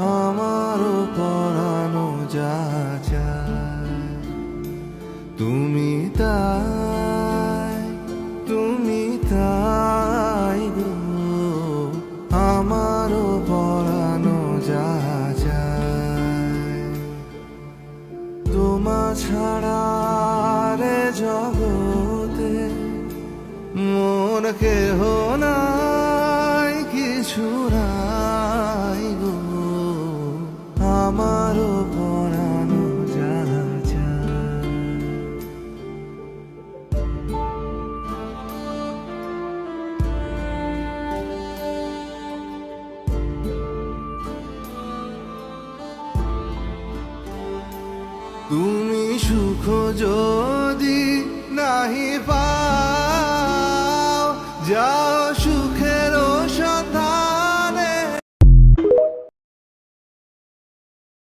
আমারও পরানো যা চায় তুমি তাই গো, আমারও পরানো যা চায় তোমা ছাড়া রে জগতে মন কেহ নাই, কিছু নাই গো, আমারও পরানো যা চায়। তুমি সুখ যদি নাহি পা